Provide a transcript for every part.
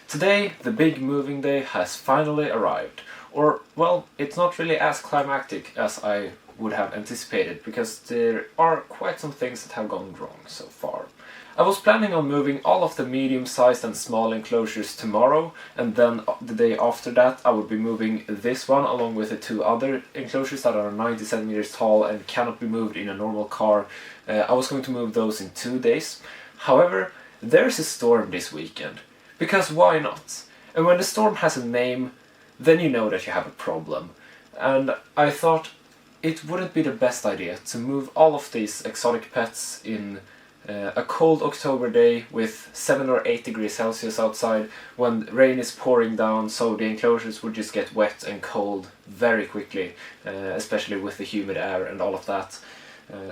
Today, the big moving day has finally arrived. Or, well, it's not really as climactic as I would have anticipated, because there are quite some things that have gone wrong so far. I was planning on moving all of the medium-sized and small enclosures tomorrow, and then the day after that I would be moving this one along with the two other enclosures that are 90 centimeters tall and cannot be moved in a normal car. I was going to move those in 2 days. However, there's a storm this weekend. Because why not? And when the storm has a name, then you know that you have a problem. And I thought it wouldn't be the best idea to move all of these exotic pets in a cold October day with 7 or 8 degrees Celsius outside when rain is pouring down, so the enclosures would just get wet and cold very quickly, especially with the humid air and all of that.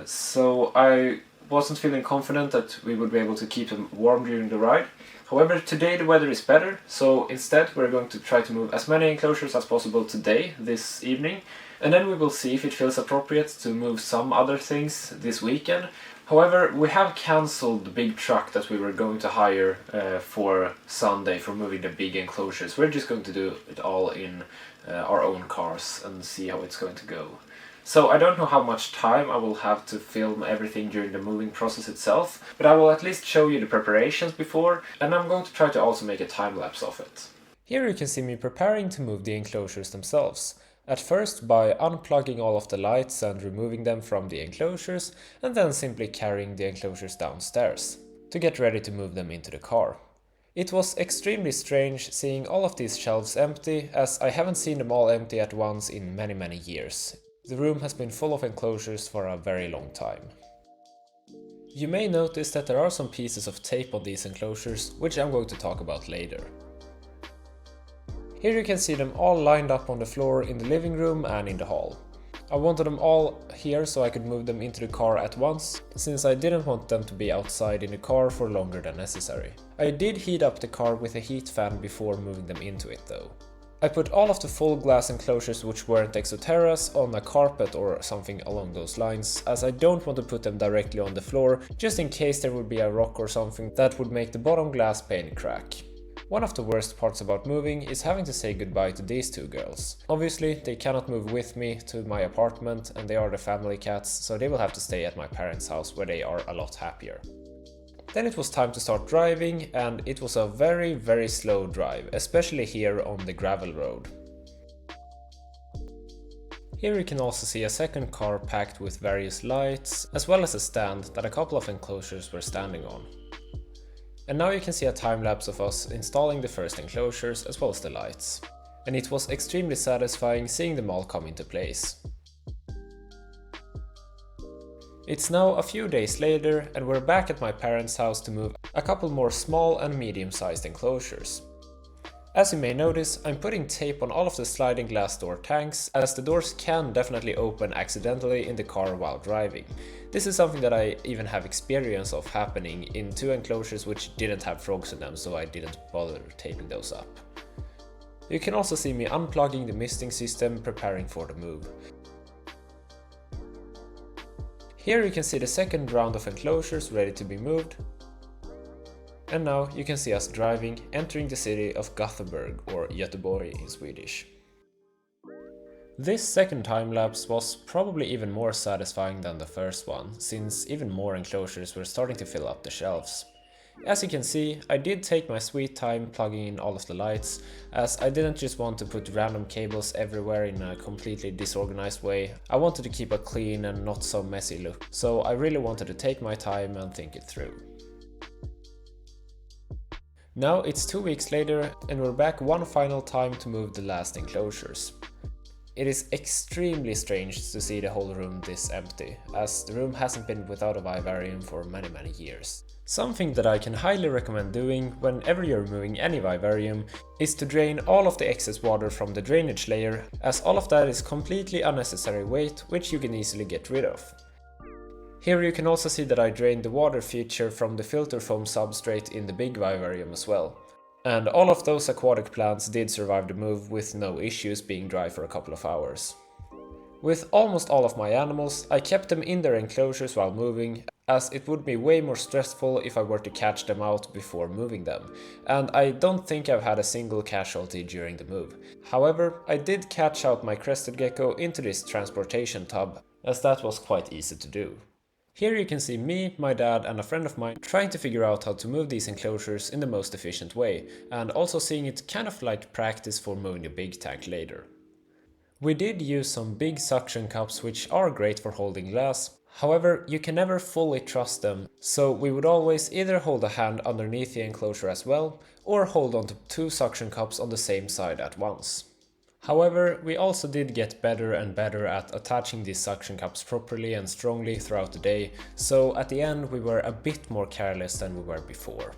So I wasn't feeling confident that we would be able to keep them warm during the ride. However, today the weather is better, so instead we're going to try to move as many enclosures as possible today, this evening, and then we will see if it feels appropriate to move some other things this weekend. However, we have cancelled the big truck that we were going to hire for Sunday for moving the big enclosures. We're just going to do it all in our own cars and see how it's going to go. So I don't know how much time I will have to film everything during the moving process itself, but I will at least show you the preparations before, and I'm going to try to also make a time lapse of it. Here you can see me preparing to move the enclosures themselves. At first by unplugging all of the lights and removing them from the enclosures, and then simply carrying the enclosures downstairs to get ready to move them into the car. It was extremely strange seeing all of these shelves empty, as I haven't seen them all empty at once in many years. The room has been full of enclosures for a very long time. You may notice that there are some pieces of tape on these enclosures, which I'm going to talk about later. Here you can see them all lined up on the floor in the living room and in the hall. I wanted them all here so I could move them into the car at once, since I didn't want them to be outside in the car for longer than necessary. I did heat up the car with a heat fan before moving them into it though. I put all of the full glass enclosures which weren't exoterras on a carpet or something along those lines, as I don't want to put them directly on the floor, just in case there would be a rock or something that would make the bottom glass pane crack. One of the worst parts about moving is having to say goodbye to these two girls. Obviously, they cannot move with me to my apartment, and they are the family cats, so they will have to stay at my parents' house where they are a lot happier. Then it was time to start driving, and it was a very slow drive, especially here on the gravel road. Here you can also see a second car packed with various lights, as well as a stand that a couple of enclosures were standing on. And now you can see a time lapse of us installing the first enclosures as well as the lights. And it was extremely satisfying seeing them all come into place. It's now a few days later and we're back at my parents' house to move a couple more small and medium-sized enclosures. As you may notice, I'm putting tape on all of the sliding glass door tanks, as the doors can definitely open accidentally in the car while driving. This is something that I even have experience of happening in two enclosures which didn't have frogs in them, so I didn't bother taping those up. You can also see me unplugging the misting system, preparing for the move. Here you can see the second round of enclosures ready to be moved. And now you can see us driving, entering the city of Gothenburg, or Göteborg in Swedish. This second time lapse was probably even more satisfying than the first one, since even more enclosures were starting to fill up the shelves. As you can see, I did take my sweet time plugging in all of the lights, as I didn't just want to put random cables everywhere in a completely disorganized way. I wanted to keep a clean and not so messy look, so I really wanted to take my time and think it through. Now it's 2 weeks later and we're back one final time to move the last enclosures. It is extremely strange to see the whole room this empty, as the room hasn't been without a vivarium for many years. Something that I can highly recommend doing whenever you're moving any vivarium is to drain all of the excess water from the drainage layer, as all of that is completely unnecessary weight which you can easily get rid of. Here you can also see that I drained the water feature from the filter foam substrate in the big vivarium as well. And all of those aquatic plants did survive the move with no issues being dry for a couple of hours. With almost all of my animals, I kept them in their enclosures while moving, as it would be way more stressful if I were to catch them out before moving them, and I don't think I've had a single casualty during the move. However, I did catch out my crested gecko into this transportation tub, as that was quite easy to do. Here you can see me, my dad and a friend of mine trying to figure out how to move these enclosures in the most efficient way, and also seeing it kind of like practice for moving the big tank later. We did use some big suction cups which are great for holding glass, however you can never fully trust them, so we would always either hold a hand underneath the enclosure as well, or hold onto two suction cups on the same side at once. However, we also did get better and better at attaching these suction cups properly and strongly throughout the day, so at the end we were a bit more careless than we were before.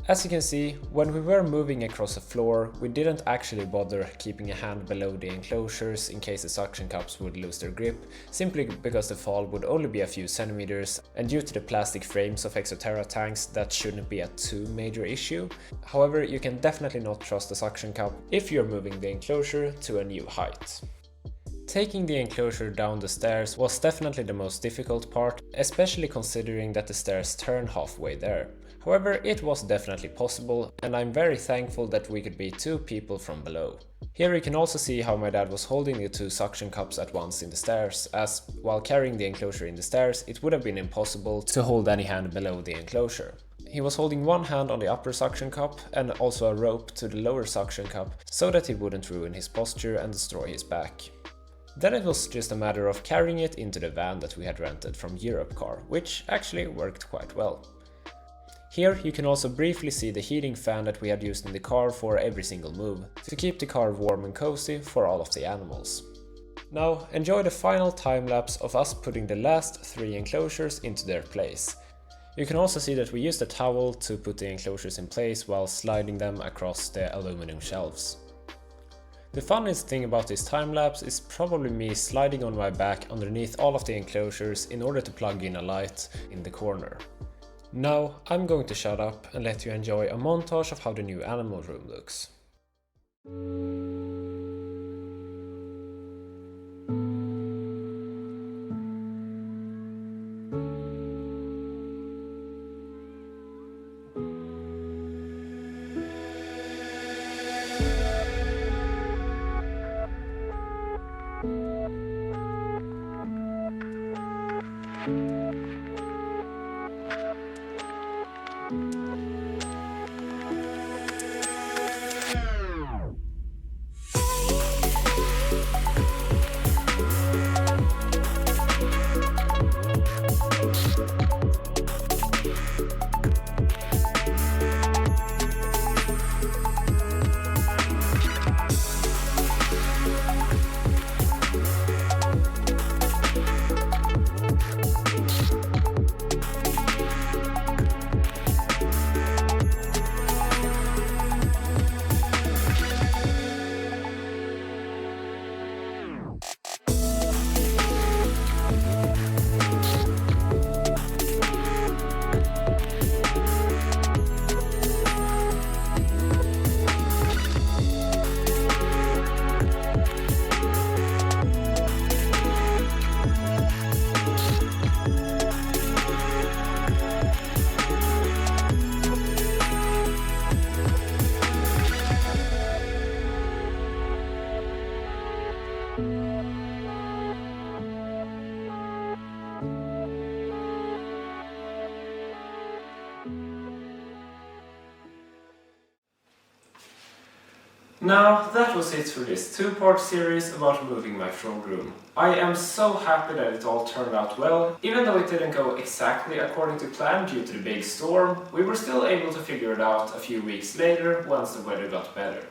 As you can see, when we were moving across the floor, we didn't actually bother keeping a hand below the enclosures in case the suction cups would lose their grip, simply because the fall would only be a few centimeters, and due to the plastic frames of Exoterra tanks, that shouldn't be a too major issue. However, you can definitely not trust the suction cup if you're moving the enclosure to a new height. Taking the enclosure down the stairs was definitely the most difficult part, especially considering that the stairs turn halfway there. However, it was definitely possible, and I'm very thankful that we could be two people from below. Here you can also see how my dad was holding the two suction cups at once in the stairs, as while carrying the enclosure in the stairs, it would have been impossible to hold any hand below the enclosure. He was holding one hand on the upper suction cup and also a rope to the lower suction cup, so that he wouldn't ruin his posture and destroy his back. Then it was just a matter of carrying it into the van that we had rented from Europcar, which actually worked quite well. Here you can also briefly see the heating fan that we had used in the car for every single move, to keep the car warm and cozy for all of the animals. Now enjoy the final time lapse of us putting the last three enclosures into their place. You can also see that we used a towel to put the enclosures in place while sliding them across the aluminum shelves. The funniest thing about this time lapse is probably me sliding on my back underneath all of the enclosures in order to plug in a light in the corner. Now I'm going to shut up and let you enjoy a montage of how the new animal room looks. Now that was it for this two-part series about moving my frog room. I am so happy that it all turned out well. Even though it didn't go exactly according to plan due to the big storm, we were still able to figure it out a few weeks later once the weather got better.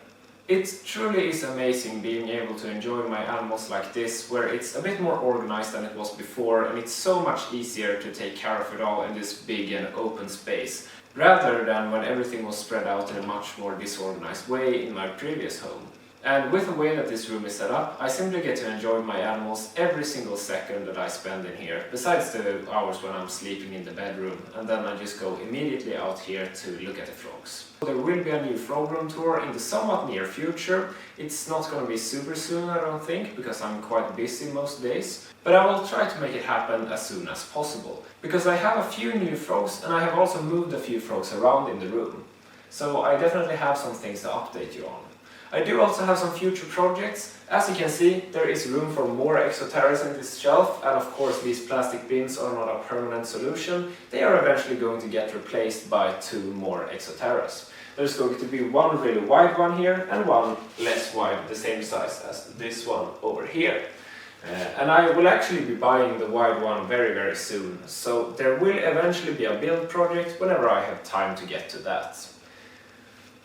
It truly is amazing being able to enjoy my animals like this, where it's a bit more organized than it was before, and it's so much easier to take care of it all in this big and open space, rather than when everything was spread out in a much more disorganized way in my previous home. And with the way that this room is set up, I simply get to enjoy my animals every single second that I spend in here, besides the hours when I'm sleeping in the bedroom, and then I just go immediately out here to look at the frogs. There will be a new frog room tour in the somewhat near future. It's not going to be super soon, I don't think, because I'm quite busy most days. But I will try to make it happen as soon as possible, because I have a few new frogs and I have also moved a few frogs around in the room. So I definitely have some things to update you on. I do also have some future projects. As you can see, there is room for more exoterras in this shelf, and of course these plastic bins are not a permanent solution. They are eventually going to get replaced by 2 more exoterras. There's going to be one really wide one here and one less wide, the same size as this one over here. And I will actually be buying the wide one very soon, so there will eventually be a build project whenever I have time to get to that.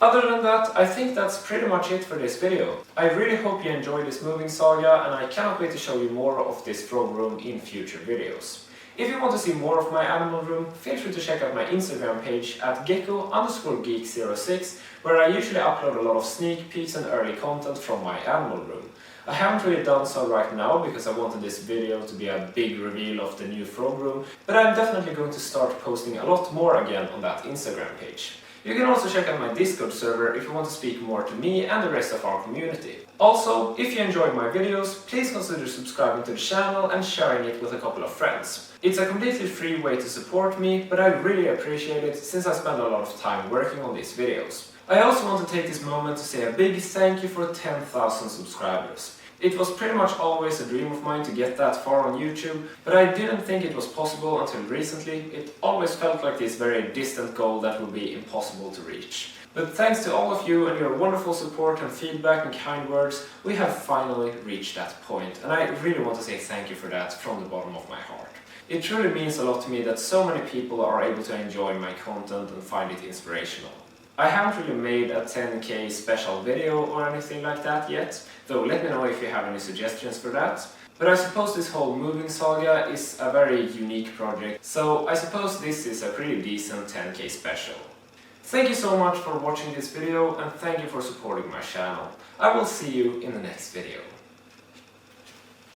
Other than that, I think that's pretty much it for this video. I really hope you enjoyed this moving saga, and I cannot wait to show you more of this frog room in future videos. If you want to see more of my animal room, feel free to check out my Instagram page at gecko_geek06, where I usually upload a lot of sneak peeks and early content from my animal room. I haven't really done so right now because I wanted this video to be a big reveal of the new frog room, but I'm definitely going to start posting a lot more again on that Instagram page. You can also check out my Discord server if you want to speak more to me and the rest of our community. Also, if you enjoyed my videos, please consider subscribing to the channel and sharing it with a couple of friends. It's a completely free way to support me, but I really appreciate it since I spend a lot of time working on these videos. I also want to take this moment to say a big thank you for 10,000 subscribers. It was pretty much always a dream of mine to get that far on YouTube, but I didn't think it was possible until recently. It always felt like this very distant goal that would be impossible to reach. But thanks to all of you and your wonderful support and feedback and kind words, we have finally reached that point, and I really want to say thank you for that from the bottom of my heart. It truly means a lot to me that so many people are able to enjoy my content and find it inspirational. I haven't really made a 10k special video or anything like that yet, though let me know if you have any suggestions for that. But I suppose this whole moving saga is a very unique project, so I suppose this is a pretty decent 10k special. Thank you so much for watching this video, and thank you for supporting my channel. I will see you in the next video.